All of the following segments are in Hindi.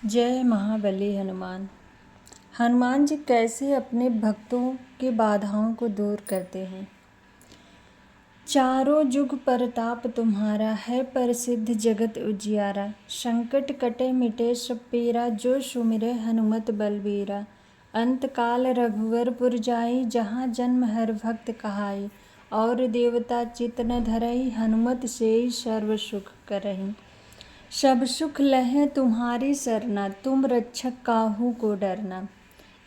जय महाबली हनुमान। हनुमान जी कैसे अपने भक्तों की बाधाओं को दूर करते हैं। चारों जुग परताप तुम्हारा है, प्रसिद्ध जगत उजियारा। संकट कटे मिटे सब पीरा, जो सुमिरे हनुमत बलबीरा। अंत काल रघुवर जाई, जहाँ जन्म हर भक्त कहाई। और देवता चित न धरई, हनुमत सेई सर्व सुख करही। सब सुख लहे तुम्हारी सरना, तुम रक्षक काहू को डरना।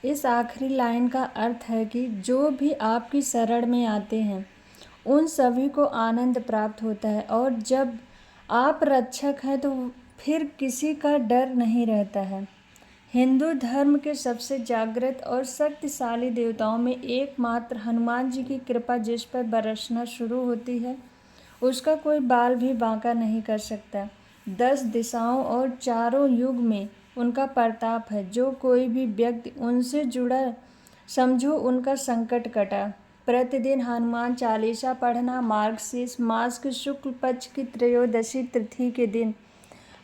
इस आखिरी लाइन का अर्थ है कि जो भी आपकी शरण में आते हैं उन सभी को आनंद प्राप्त होता है, और जब आप रक्षक हैं तो फिर किसी का डर नहीं रहता है। हिंदू धर्म के सबसे जागृत और शक्तिशाली देवताओं में एकमात्र हनुमान जी की कृपा जिस पर बरसना शुरू होती है उसका कोई बाल भी बांका नहीं कर सकता। 10 दिशाओं और चारों युग में उनका प्रताप है। जो कोई भी व्यक्ति उनसे जुड़ा समझो उनका संकट कटा। प्रतिदिन हनुमान चालीसा पढ़ना, मार्गशीर्ष मास के शुक्ल पक्ष की त्रयोदशी तिथि के दिन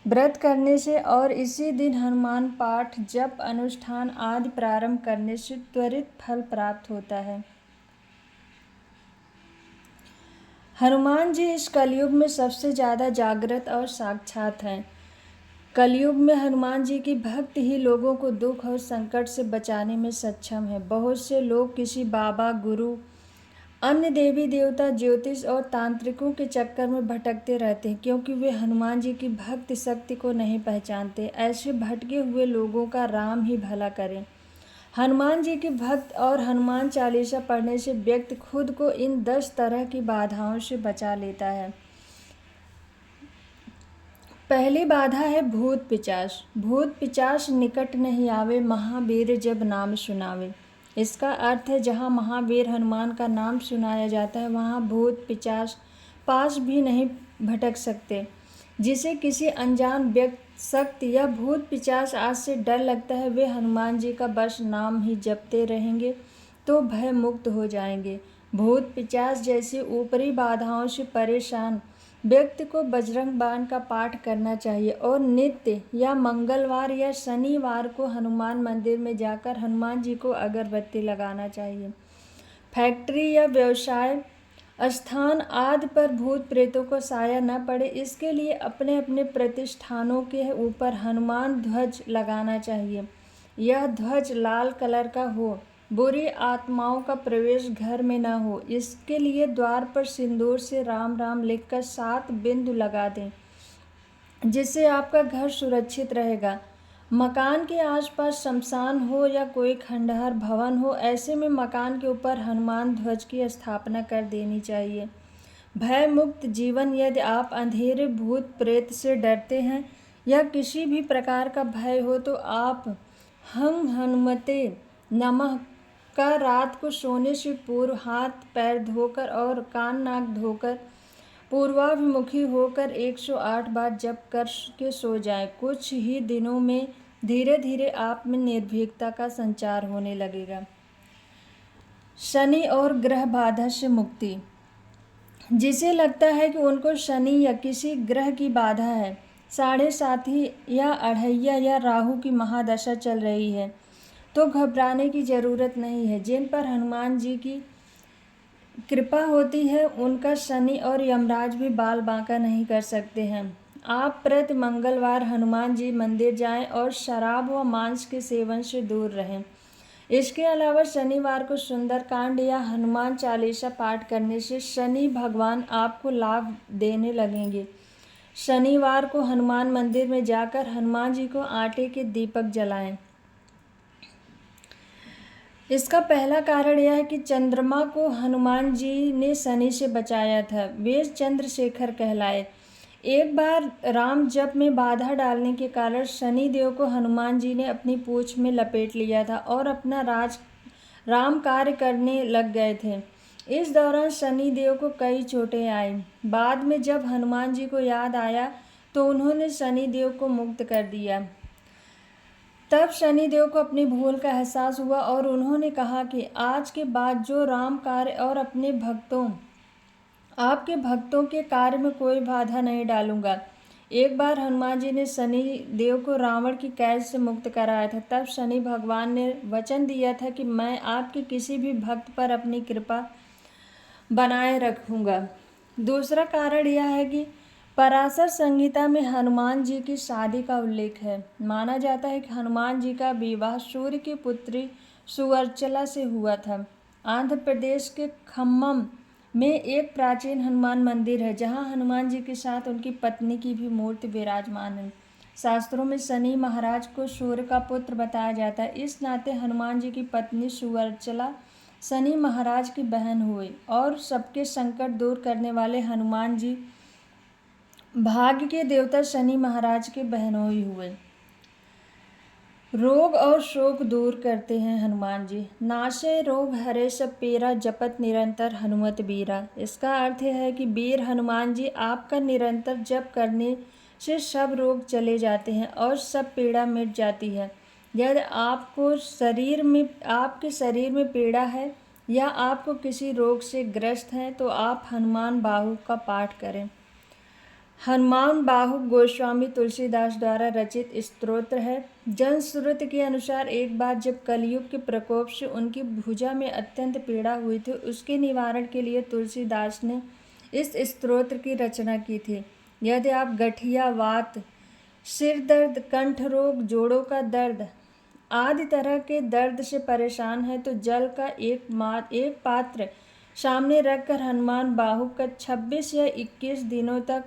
व्रत करने से और इसी दिन हनुमान पाठ जप अनुष्ठान आदि प्रारंभ करने से त्वरित फल प्राप्त होता है। हनुमान जी इस कलयुग में सबसे ज़्यादा जागृत और साक्षात हैं। कलयुग में हनुमान जी की भक्ति ही लोगों को दुख और संकट से बचाने में सक्षम है। बहुत से लोग किसी बाबा, गुरु, अन्य देवी देवता, ज्योतिष और तांत्रिकों के चक्कर में भटकते रहते हैं, क्योंकि वे हनुमान जी की भक्ति शक्ति को नहीं पहचानते। ऐसे भटके हुए लोगों का राम ही भला करें। हनुमान जी के भक्त और हनुमान चालीसा पढ़ने से व्यक्ति खुद को इन 10 तरह की बाधाओं से बचा लेता है। पहली बाधा है भूत पिशाच। भूत पिशाच निकट नहीं आवे, महावीर जब नाम सुनावे। इसका अर्थ है जहाँ महावीर हनुमान का नाम सुनाया जाता है वहाँ भूत पिशाच पास भी नहीं भटक सकते। जिसे किसी अनजान व्यक्ति, शक्ति या भूत पिशाच आज से डर लगता है, वे हनुमान जी का बस नाम ही जपते रहेंगे तो भय मुक्त हो जाएंगे। भूत पिशाच जैसी ऊपरी बाधाओं से परेशान व्यक्ति को बजरंग बाण का पाठ करना चाहिए और नित्य या मंगलवार या शनिवार को हनुमान मंदिर में जाकर हनुमान जी को अगरबत्ती लगाना चाहिए। फैक्ट्री या व्यवसाय स्थान आदि पर भूत प्रेतों को साया न पड़े, इसके लिए अपने अपने प्रतिष्ठानों के ऊपर हनुमान ध्वज लगाना चाहिए। यह ध्वज लाल कलर का हो। बुरी आत्माओं का प्रवेश घर में न हो, इसके लिए द्वार पर सिंदूर से राम राम लिखकर 7 बिंदु लगा दें, जिससे आपका घर सुरक्षित रहेगा। मकान के आसपास शमशान हो या कोई खंडहर भवन हो, ऐसे में मकान के ऊपर हनुमान ध्वज की स्थापना कर देनी चाहिए। भय मुक्त जीवन। यदि आप अंधेरे, भूत प्रेत से डरते हैं या किसी भी प्रकार का भय हो तो आप हं हनुमते नमः का रात को सोने से पूर्व हाथ पैर धोकर और कान नाक धोकर पूर्वाभिमुखी होकर 108 बार जप कर के सो जाएं। कुछ ही दिनों में धीरे धीरे आप में निर्भीकता का संचार होने लगेगा। शनि और ग्रह बाधा से मुक्ति। जिसे लगता है कि उनको शनि या किसी ग्रह की बाधा है, 7.5 या अढ़ैया या राहु की महादशा चल रही है, तो घबराने की ज़रूरत नहीं है। जिन पर हनुमान जी की कृपा होती है उनका शनि और यमराज भी बाल बांका नहीं कर सकते हैं। आप प्रति मंगलवार हनुमान जी मंदिर जाएं और शराब व मांस के सेवन से दूर रहें। इसके अलावा शनिवार को सुंदरकांड या हनुमान चालीसा पाठ करने से शनि भगवान आपको लाभ देने लगेंगे। शनिवार को हनुमान मंदिर में जाकर हनुमान जी को आटे के दीपक जलाएं। इसका पहला कारण यह है कि चंद्रमा को हनुमान जी ने शनि से बचाया था। वे चंद्रशेखर कहलाए। एक बार राम जप में बाधा डालने के कारण शनि देव को हनुमान जी ने अपनी पूंछ में लपेट लिया था और अपना राम कार्य करने लग गए थे। इस दौरान शनि देव को कई चोटें आई। बाद में जब हनुमान जी को याद आया तो उन्होंने शनि देव को मुक्त कर दिया। तब शनि देव को अपनी भूल का एहसास हुआ और उन्होंने कहा कि आज के बाद जो राम कार्य और आपके भक्तों के कार्य में कोई बाधा नहीं डालूंगा। एक बार हनुमान जी ने शनि देव को रावण की कैद से मुक्त कराया था। तब शनि भगवान ने वचन दिया था कि मैं आपके किसी भी भक्त पर अपनी कृपा बनाए रखूंगा। दूसरा कारण यह है कि पराशर संहिता में हनुमान जी की शादी का उल्लेख है। माना जाता है कि हनुमान जी का विवाह सूर्य की पुत्री सुवर्चला से हुआ था। आंध्र प्रदेश के खम्मम में एक प्राचीन हनुमान मंदिर है, जहां हनुमान जी के साथ उनकी पत्नी की भी मूर्ति विराजमान है। शास्त्रों में शनि महाराज को सूर्य का पुत्र बताया जाता है। इस नाते हनुमान जी की पत्नी सुवर्चला शनि महाराज की बहन हुई और सबके संकट दूर करने वाले हनुमान जी भाग्य के देवता शनि महाराज के बहनोई हुए। रोग और शोक दूर करते हैं हनुमान जी। नाशे रोग हरे सब पीरा, जपत निरंतर हनुमत बीरा। इसका अर्थ है कि वीर हनुमान जी आपका निरंतर जप करने से सब रोग चले जाते हैं और सब पीड़ा मिट जाती है। यदि आपके शरीर में पीड़ा है या आपको किसी रोग से ग्रस्त हैं तो आप हनुमान बाहु का पाठ करें। हनुमान बाहु गोस्वामी तुलसीदास द्वारा रचित स्तोत्र है। जनश्रुति के अनुसार एक बार जब कलयुग के प्रकोप से उनकी भुजा में अत्यंत पीड़ा हुई थी, उसके निवारण के लिए तुलसीदास ने इस स्तोत्र की रचना की थी। यदि आप गठिया, वात, सिर दर्द, कंठ रोग, जोड़ों का दर्द आदि तरह के दर्द से परेशान हैं तो जल का एक पात्र सामने रखकर हनुमान बाहु का 26 या 21 दिनों तक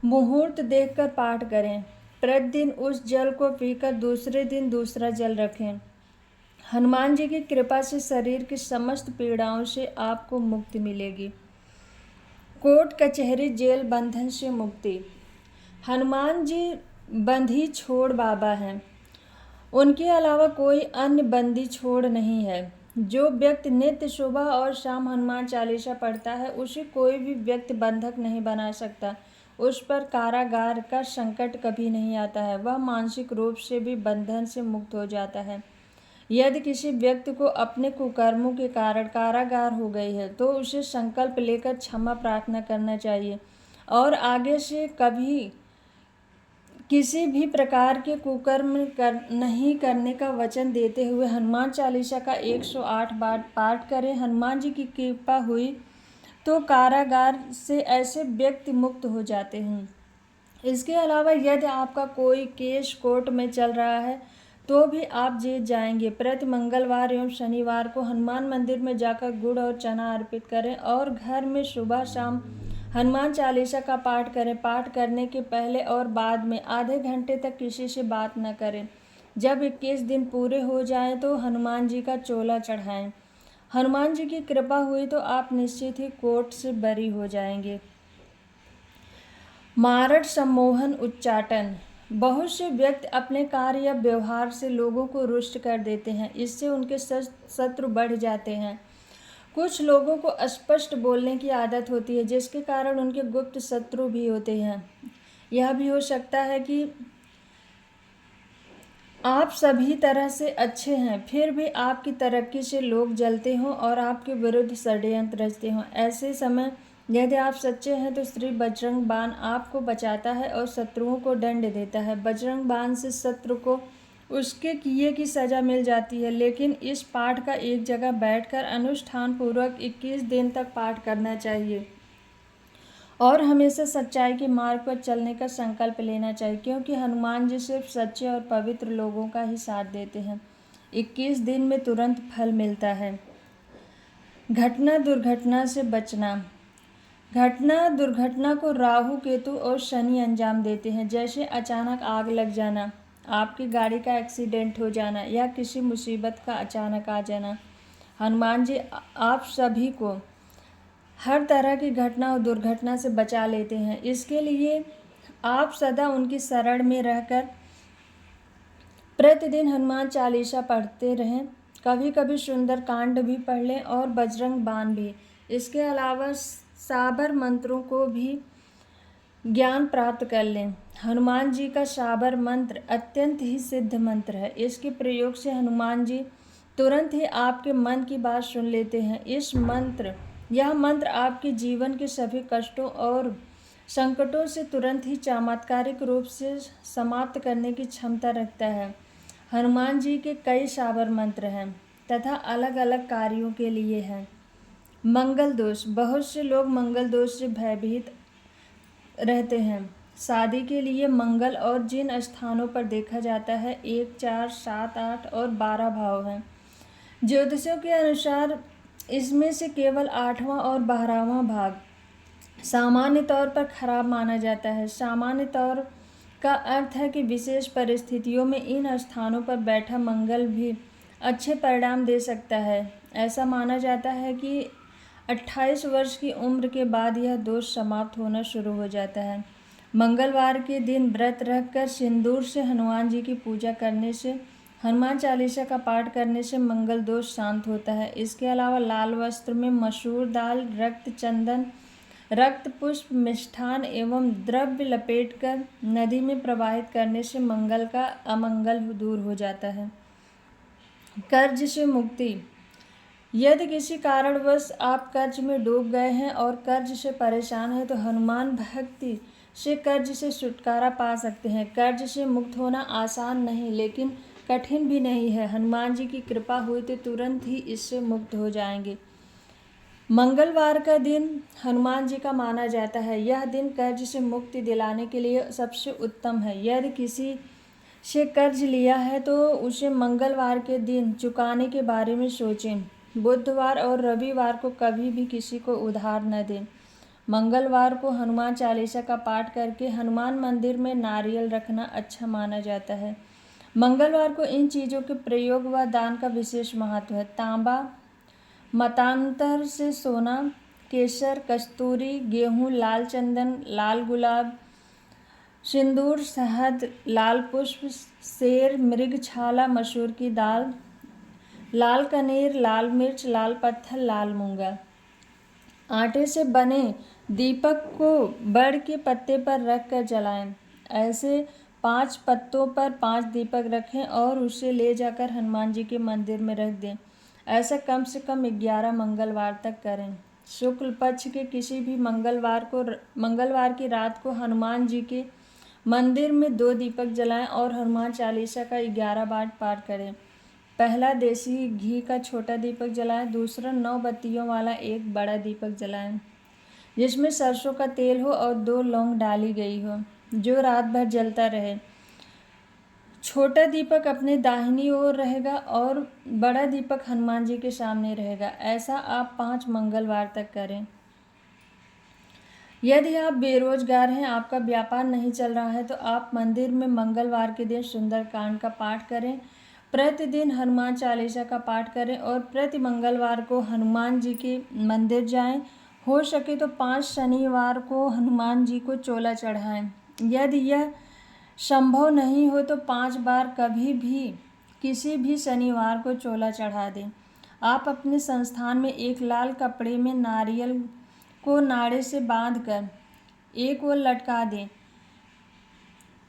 मुहूर्त देखकर पाठ करें। प्रतिदिन उस जल को पीकर दूसरे दिन दूसरा जल रखें। हनुमान जी की कृपा से शरीर की समस्त पीड़ाओं से आपको मुक्ति मिलेगी। कोर्ट कचहरी जेल बंधन से मुक्ति। हनुमान जी बंदी छोड़ बाबा हैं। उनके अलावा कोई अन्य बंदी छोड़ नहीं है। जो व्यक्ति नित्य सुबह और शाम हनुमान चालीसा पढ़ता है, उसे कोई भी व्यक्ति बंधक नहीं बना सकता। उस पर कारागार का संकट कभी नहीं आता है। वह मानसिक रूप से भी बंधन से मुक्त हो जाता है। यदि किसी व्यक्ति को अपने कुकर्मों के कारण कारागार हो गई है तो उसे संकल्प लेकर क्षमा प्रार्थना करना चाहिए और आगे से कभी किसी भी प्रकार के कुकर्म नहीं करने का वचन देते हुए हनुमान चालीसा का 108 बार पाठ करें। हनुमान जी की कृपा हुई तो कारागार से ऐसे व्यक्ति मुक्त हो जाते हैं। इसके अलावा यदि आपका कोई केस कोर्ट में चल रहा है तो भी आप जीत जाएंगे। प्रति मंगलवार एवं शनिवार को हनुमान मंदिर में जाकर गुड़ और चना अर्पित करें और घर में सुबह शाम हनुमान चालीसा का पाठ करें। पाठ करने के पहले और बाद में आधे घंटे तक किसी से बात न करें। जब 21 दिन पूरे हो जाएं तो हनुमान जी का चोला चढ़ाएं। हनुमान जी की कृपा हुई तो आप निश्चित ही कोर्ट से बरी हो जाएंगे। मारण, सम्मोहन, उच्चाटन। बहुत से व्यक्ति अपने कार्य या व्यवहार से लोगों को रुष्ट कर देते हैं। इससे उनके शत्रु बढ़ जाते हैं। कुछ लोगों को अस्पष्ट बोलने की आदत होती है, जिसके कारण उनके गुप्त शत्रु भी होते हैं। यह भी हो सकता है कि आप सभी तरह से अच्छे हैं, फिर भी आपकी तरक्की से लोग जलते हों और आपके विरुद्ध षड्यंत्र रचते हों। ऐसे समय यदि आप सच्चे हैं तो श्री बजरंग बाण आपको बचाता है और शत्रुओं को दंड देता है। बजरंग बाण से शत्रु को उसके किए की सज़ा मिल जाती है। लेकिन इस पाठ का एक जगह बैठकर अनुष्ठान पूर्वक 21 दिन तक पाठ करना चाहिए और हमेशा सच्चाई के मार्ग पर चलने का संकल्प लेना चाहिए, क्योंकि हनुमान जी सिर्फ सच्चे और पवित्र लोगों का ही साथ देते हैं। 21 दिन में तुरंत फल मिलता है। घटना दुर्घटना से बचना। घटना दुर्घटना को राहु, केतु और शनि अंजाम देते हैं, जैसे अचानक आग लग जाना, आपकी गाड़ी का एक्सीडेंट हो जाना या किसी मुसीबत का अचानक आ जाना। हनुमान जी आप सभी को हर तरह की घटना और दुर्घटना से बचा लेते हैं। इसके लिए आप सदा उनकी शरण में रहकर प्रतिदिन हनुमान चालीसा पढ़ते रहें। कभी कभी सुंदर कांड भी पढ़ लें और बजरंग बाण भी। इसके अलावा साबर मंत्रों को भी ज्ञान प्राप्त कर लें। हनुमान जी का साबर मंत्र अत्यंत ही सिद्ध मंत्र है। इसके प्रयोग से हनुमान जी तुरंत ही आपके मन की बात सुन लेते हैं। यह मंत्र आपके जीवन के सभी कष्टों और संकटों से तुरंत ही चमत्कारिक रूप से समाप्त करने की क्षमता रखता है। हनुमान जी के कई शाबर मंत्र हैं तथा अलग अलग कार्यों के लिए हैं। मंगल दोष, बहुत से लोग मंगल दोष से भयभीत रहते हैं। शादी के लिए मंगल और जिन स्थानों पर देखा जाता है 1, 4, 7, 8 और 12 भाव हैं। ज्योतिषियों के अनुसार इसमें से केवल 8वां और 12वां भाग सामान्य तौर पर खराब माना जाता है। सामान्य तौर का अर्थ है कि विशेष परिस्थितियों में इन स्थानों पर बैठा मंगल भी अच्छे परिणाम दे सकता है। ऐसा माना जाता है कि 28 वर्ष की उम्र के बाद यह दोष समाप्त होना शुरू हो जाता है। मंगलवार के दिन व्रत रखकर सिंदूर से हनुमान जी की पूजा करने से, हनुमान चालीसा का पाठ करने से मंगल दोष शांत होता है। इसके अलावा लाल वस्त्र में मसूर दाल, रक्त चंदन, रक्त पुष्प, मिष्ठान एवं द्रव्य लपेटकर नदी में प्रवाहित करने से मंगल का अमंगल दूर हो जाता है। कर्ज से मुक्ति, यदि किसी कारणवश आप कर्ज में डूब गए हैं और कर्ज से परेशान हैं तो हनुमान भक्ति से कर्ज से छुटकारा पा सकते हैं। कर्ज से मुक्त होना आसान नहीं लेकिन कठिन भी नहीं है। हनुमान जी की कृपा हुई तो तुरंत ही इससे मुक्त हो जाएंगे। मंगलवार का दिन हनुमान जी का माना जाता है। यह दिन कर्ज से मुक्ति दिलाने के लिए सबसे उत्तम है। यदि किसी से कर्ज लिया है तो उसे मंगलवार के दिन चुकाने के बारे में सोचें। बुधवार और रविवार को कभी भी किसी को उधार न दें। मंगलवार को हनुमान चालीसा का पाठ करके हनुमान मंदिर में नारियल रखना अच्छा माना जाता है। मंगलवार को इन चीज़ों के प्रयोग व दान का विशेष महत्व है। तांबा, मतांतर से सोना, केसर, कस्तूरी, गेहूँ, लाल चंदन, लाल गुलाब, सिंदूर, शहद, लाल पुष्प, सेर, मृगछाला, मसूर की दाल, लाल कनेर, लाल मिर्च, लाल पत्थर, लाल मूंगा। आटे से बने दीपक को बड़ के पत्ते पर रख कर जलाएं। ऐसे 5 पत्तों पर 5 दीपक रखें और उसे ले जाकर हनुमान जी के मंदिर में रख दें। ऐसा कम से कम 11 मंगलवार तक करें। शुक्ल पक्ष के किसी भी मंगलवार की रात को हनुमान जी के मंदिर में 2 दीपक जलाएं और हनुमान चालीसा का 11 बार पाठ करें। पहला देसी घी का छोटा दीपक जलाएं, दूसरा 9 बत्तियों वाला एक बड़ा दीपक जलाएं जिसमें सरसों का तेल हो और 2 लौंग डाली गई हो, जो रात भर जलता रहे। छोटा दीपक अपने दाहिनी ओर रहेगा और बड़ा दीपक हनुमान जी के सामने रहेगा। ऐसा आप 5 मंगलवार तक करें। यदि आप बेरोजगार हैं, आपका व्यापार नहीं चल रहा है तो आप मंदिर में मंगलवार के दिन सुंदरकांड का पाठ करें, प्रतिदिन हनुमान चालीसा का पाठ करें और प्रति मंगलवार को हनुमान जी के मंदिर जाएं। हो सके तो 5 शनिवार को हनुमान जी को चोला चढ़ाएं। यदि यह संभव नहीं हो तो 5 बार कभी भी किसी भी शनिवार को चोला चढ़ा दें। आप अपने संस्थान में एक लाल कपड़े में नारियल को नाड़े से बांधकर एक ओर लटका दें।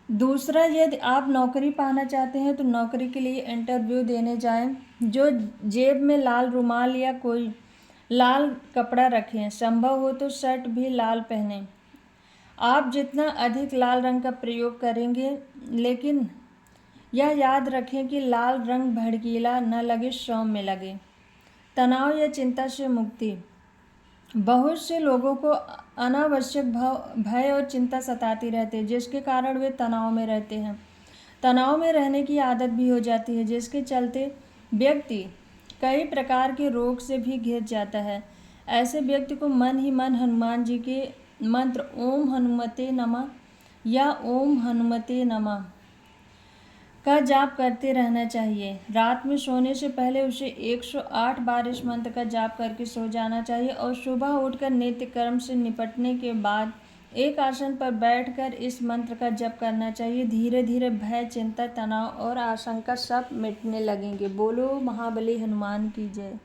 दूसरा, यदि आप नौकरी पाना चाहते हैं तो नौकरी के लिए इंटरव्यू देने जाएं। जो जेब में लाल रुमाल या कोई लाल कपड़ा रखें। संभव हो तो शर्ट भी लाल पहनें। आप जितना अधिक लाल रंग का प्रयोग करेंगे, लेकिन यह याद रखें कि लाल रंग भड़कीला न लगे, सौम्य लगे। तनाव या चिंता से मुक्ति, बहुत से लोगों को अनावश्यक भय और चिंता सताती रहती है जिसके कारण वे तनाव में रहते हैं। तनाव में रहने की आदत भी हो जाती है जिसके चलते व्यक्ति कई प्रकार के रोग से भी घिर जाता है। ऐसे व्यक्ति को मन ही मन हनुमान जी के मंत्र ओम हनुमते नमः या ओम हनुमते नमः का जाप करते रहना चाहिए। रात में सोने से पहले उसे 108 बार इस मंत्र का जाप करके सो जाना चाहिए और सुबह उठकर नित्य कर्म से निपटने के बाद एक आसन पर बैठकर इस मंत्र का जप करना चाहिए। धीरे धीरे भय, चिंता, तनाव और आशंका सब मिटने लगेंगे। बोलो महाबली हनुमान की जय।